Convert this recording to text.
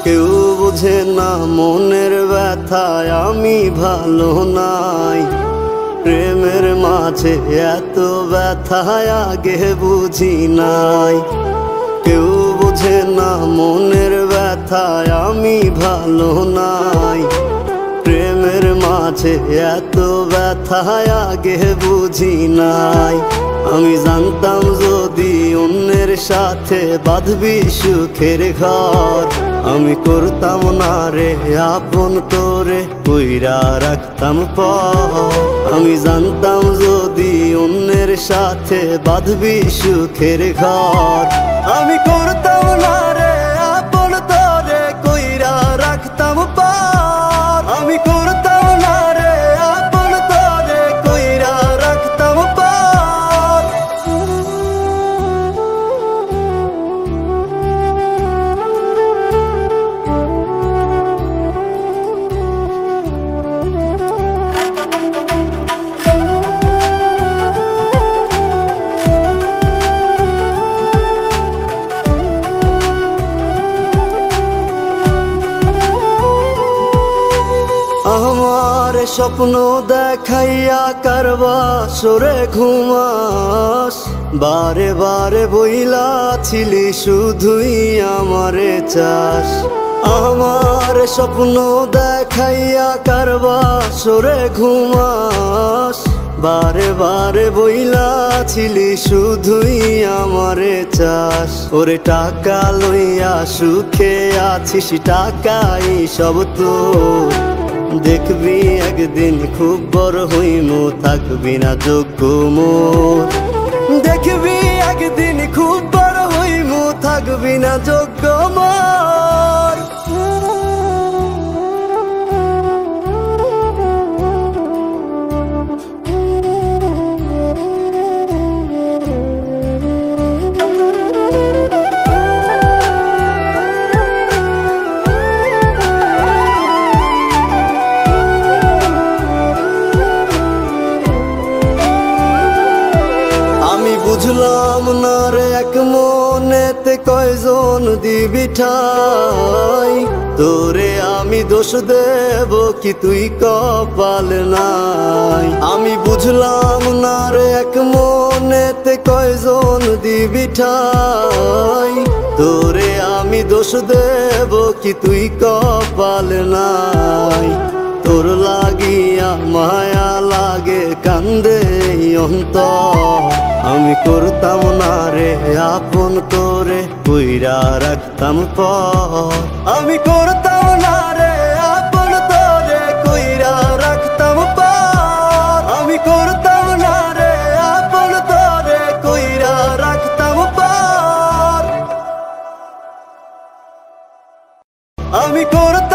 কেউ বুঝে না মনের ব্যথায় আমি ভালো নাই। প্রেমের মাঝে এত ব্যথায় আগে বুঝি নাই। কেউ বুঝে না মনের ব্যথায় আমি ভালো নাই। প্রেমের মাঝে এত ব্যথায় আগে বুঝি নাই। আমি জানতাম যদি অন্যের সাথে বাঁধবি সুখের ঘর, আমি করতাম না রে আপন তোরে কইরা রাখতাম পর। আমি জানতাম যদি অন্যের সাথে বাঁধবি সুখের ঘর, আমি করতাম না রে আপন তোরে কইরা রাখতাম পর। আমি করতাম না রে আপন তোরে কইরা রাখতাম পর। আমার স্বপ্ন দেখাইয়া কারবা সরে ঘুমাস, বারে বারে বইলা ছিলি শুধুই আমারে চাস। আমার স্বপ্ন দেখাইয়া কারবা সরে ঘুমাস, বারে বারে বইলা ছিলি শুধুই আমারে চাস। ওরে টাকা লইয়া সুখে আছিস, টাকাই সব তোর। দেখবি একদিন খুব বড় হইমু, থাকবি না যোগ্য মোর। দেখবি একদিন খুব বড় হইমু, থাকবি না যোগ্য মোর। বুঝলাম না রে এক মনেতে কয়জন দিবি ঠাই, তোরে আমি দোষ দেব কি তুই কপাল নাই। আমি বুঝলাম না রে এক মনেতে কয়জন দিবি ঠাই, তোরে আমি দোষ দেব কি তুই কপাল নাই। তোর লাগিয়া মায়া লাগে কান্দে অন্তর, আমি করতাম না রে আপন তোরে কইরা রাখতাম পর। আমি করতাম না রে আপন তোরে কইরা রাখতাম পর। আমি করতাম না রে আপন তোরে কইরা রাখতাম পর। আমি করতাম